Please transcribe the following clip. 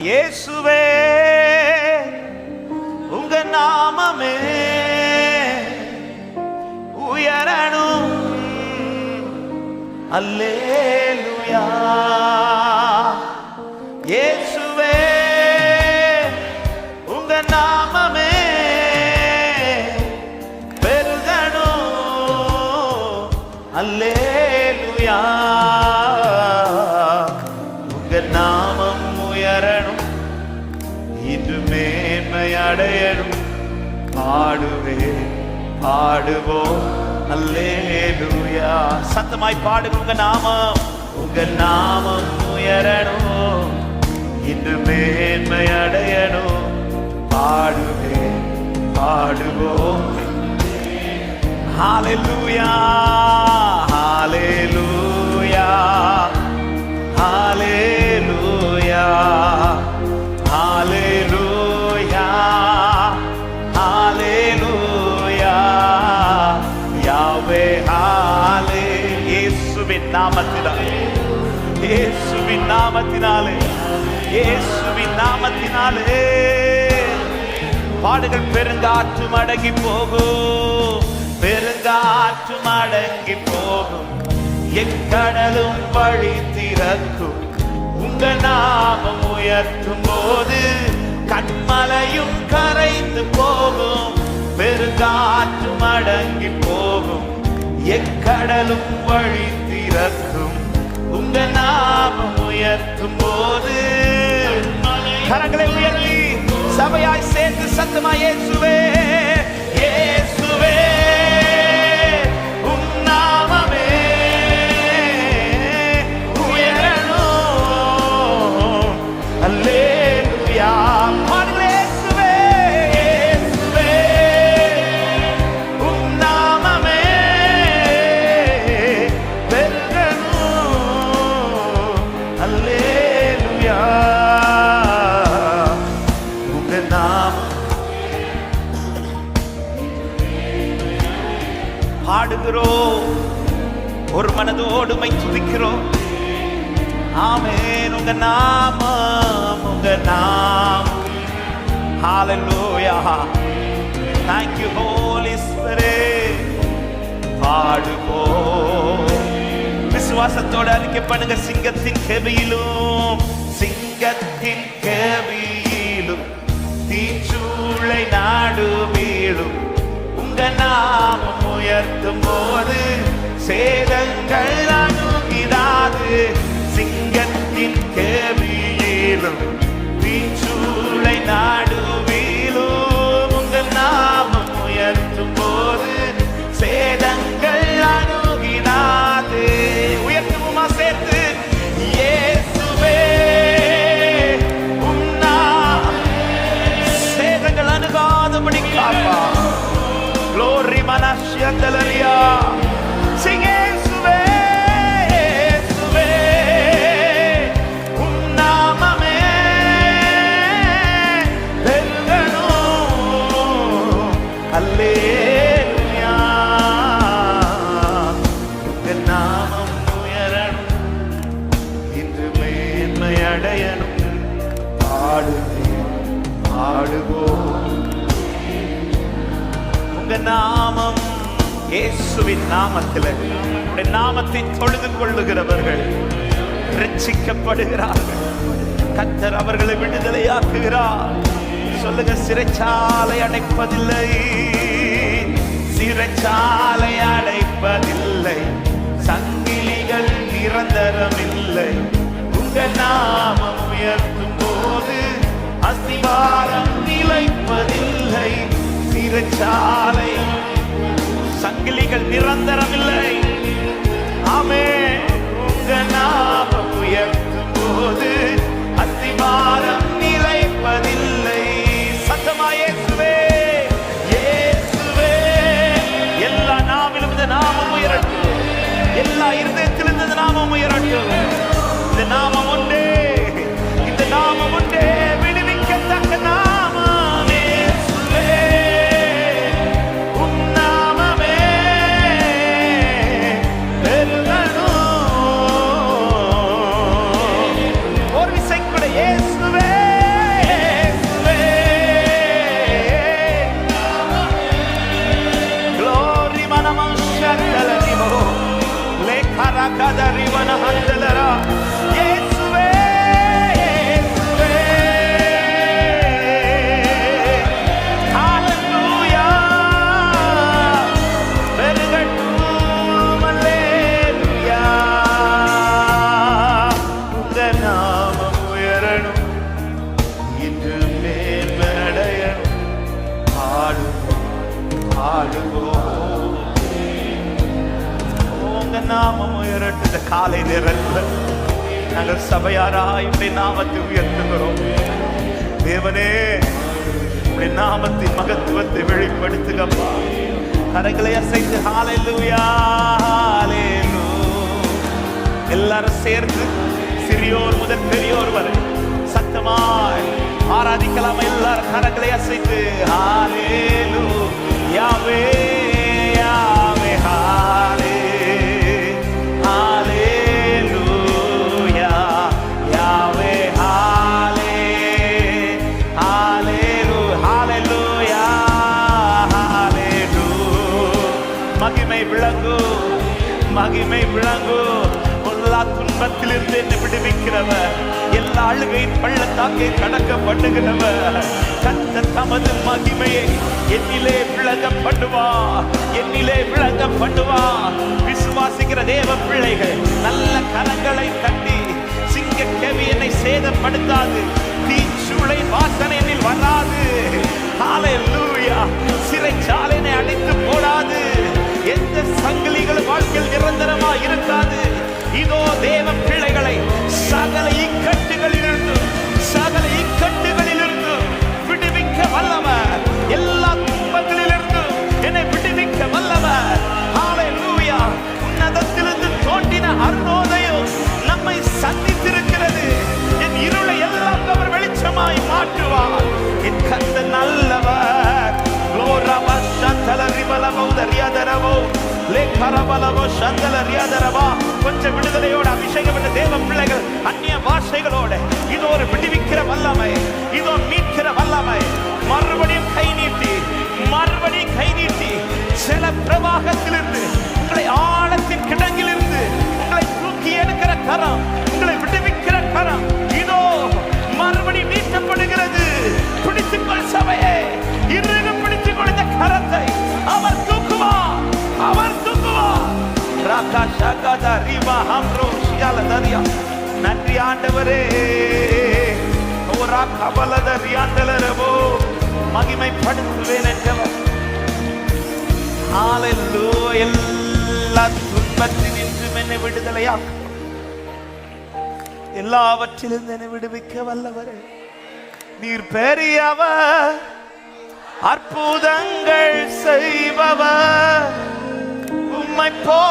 இயேசுவே உங்க நாமமே உயரணும். அல்லேலூயா. இயேசுவே உங்க நாமமே பெருகணும். அல்லேலூயா. உங்க நாமம் உயரணும், இன்று மேன்மை அடையணும். பாடுவோம் அல்லேலூயா. சத்தமாய் பாடுங்க. உங்க நாமம் உயரணும், இன்று மேன்மை அடையணும். பாடுவோம். ஹalleluya, ஹalleluya, ஹalleluya, ஹalleluya, ஹalleluya. யாவே ஹalலே. இயேசுவின் நாமத்தினாலே, இயேசுவின் நாமத்தினாலே, இயேசுவின் நாமத்தினாலே பாடுகள். பெருங்காற்றும் அடங்கி போகும், பெருங்காற்றும் அடங்கி போகும், எக்கடலும் வழி திறக்கும். உங்க நாமம் உயர்த்தும் போது கண்மலையும் கரைந்து போகும். பெருங்காற்றும் அடங்கி போகும், எக்கடலும் வழி திறக்கும். உங்க நாமம் உயர்த்தும் போது கரங்களை உயர்த்தி சபையாய் சேர்ந்து சத்தமாய் இயேசுவே, இயேசுவே உம் நாமமே உயரணும். அல்லேலூயா. பாடுங்களே. இயேசுவே, இயேசுவே உம் நாமமே பெருகணும். அல்லேலூயா. உங்க நாமம் பாடுகிறோம், ஒரு மனதோடு மை துதிக்கிறோம். ஆமென். உங்க நாமம், உங்க நாமம். ஹalleluya. thank you holy spirit. பாடுவோம். விசுவாசத்தோடு அறிக்கை பண்ணுங்க. சிங்கத்தின் கெபியிலும், சிங்கத்தின் கெபியிலும், தீச்சூளை நடுவிலும் உங்க நாமம் உயர்த்தும் போது சேதங்கள் அணுகிடாது. சிங்கத்தின் கெபியிலும், தீச்சூளை நடுவிலும் உங்க நாமம் உயர்த்தும் போது சேதங்கள் அணுகிடாது. உயர்த்துமா சேர்த்து. இயேசுவே உம் நாமம் சேதங்கள் அணுகாதபடி காப்பா. Glory manasya dalaria. Sing Yeshuve, Yeshuve um namame perganum. Alleluia. உங்க நாமம் உயரணும், இன்று மேன்மை அடையணும். பாடுவோம். உங்க நாமம் இயேசுவின் நாமத்தில் உடைய நாமத்தை தொழுது கொள்ளுகிறவர்கள் ரட்சிக்கப்படுகிறார்கள். கர்த்தர் அவர்களை விடுதலையாக்குகிறார். சொல்லுங்க. சிறைச்சாலை அடைப்பதில்லை, சிறைச்சாலை அடைப்பதில்லை, சங்கிலிகள் நிரந்தரமில்லை. உங்க நாமம் உயர்த்தும் போது அஸ்திவாரம் நிலைப்பதில்லை. சிறைச்சாலை சங்கிலிகள் நிரந்தரமில்லை. ஆமென். உங்க நாமம் உயர்த்தும் போது அஸ்திவாரம் நிலைப்பதில்லை. சத்தமாய் இயேசுவே, இயேசுவே. எல்லா நாவிலும் இந்த நாமம் உயரட்டும், எல்லா இருதயத்திலும் இந்த நாமம் உயரட்டும். இந்த நாமம் உண்டே, இந்த நாமம் உண்டே விடுவிக்கத்தக்க நாமம். இயேசுவே உம் நாமமே பாடுவோம். உங்க நாமம் உயரட்டும். இந்த காலை நேரத்தில் நாங்கள் சபையாராய் உடைய நாமத்தை உயர்த்துகிறோம். தேவனே, உடைய நாமத்தின் மகத்துவத்தை வெளிப்படுத்துகப்பா. கரங்களை அசைத்து ஹல்லேலூயா ஹல்லேலூயா. எல்லாரும் சேர்ந்து சிறியோர் முதல் பெரியோர் வரை சத்தமாய் ஆராதிக்கலாம். எல்லாரும் கரங்களை அசைத்து ஹல்லேலூயா யாவே யாவே ஹல்லே ஹல்லேலூயா யாவே ஹல்லே ஹல்லேலூயா ஹல்லேலூயா ஹல்லேலூயா. மகிமை விளங்கு மகிமை விளங்கு. எல்லா துன்பத்திலிருந்து என்னை விடுவிக்கிறவர், எல்லா அழுகையின் பள்ளத்தாக்கை கடக்க பண்ணுகிறவர், கர்த்தர் தமது மகிமையை என்னிலே விளங்க பண்ணுவா, என்னிலே விளங்க பண்ணுவா. விசுவாசிக்கிற தேவ பிள்ளைகள் நல்ல கரங்களை தட்டி, சிங்க கேவி என்னை சேதப்படுத்தாது, தீச்சூளை வாசனை என்னில் வராது. ஹல்லேலூயா. சிறைச்சாலையை அடைத்து போடாது, எந்த சங்கிலிகள் வாழ்க்கையில் நிரந்தரமா இருக்காது. இதோ தேவ பிள்ளைகளை சகல இக்கட்டுகளிலிருந்து விடுவிக்க வல்லவர், எல்லா துன்பங்களிலிருந்து என்னை விடுவிக்க வல்லவர். ஹல்லேலூயா. உன்னதத்திலிருந்து தோன்றின அருணோதயம் நம்மை சந்தித்திருக்கிறது. என் இருளை எல்லாம் அவர் வெளிச்சமாய் மாற்றுவார். என் கர்த்தர் நல்லவர். கொஞ்சம் விடுதலையோட அபிஷேகம் என்ற தேவ பிள்ளைகள் அந்நிய பாஷைகளோட இது ஒரு விடுவிக்கிற வல்லமை, இதோ மீட்கிற வல்லமை. மறுபடியும் கை நீட்டி சில பிரவாகத்திலிருந்து, உங்களை ஆழத்தின் கிடங்கிலிருந்து உங்களை தூக்கி எடுக்கிற கரம், உங்களை விடுவிக்கிற கரம் இதோ மறுபடியும் நீட்டப்படுகிறது. பிடித்துக்கொள் சபையே, இறுக பிடித்துக்கொள் இந்த கரத்தை. அவர் தூக்குவார். நன்றி ஆண்டவரே. மகிமைப்படுத்துவேன் என்றவர். எல்லா துன்பத்தினின்றும் என்னை விடுதலையாக்கும், எல்லாவற்றிலிருந்து என்னை விடுவிக்க வல்லவரே. நீர் பெரியவர், அற்புதங்கள் செய்பவர், உம்மை போ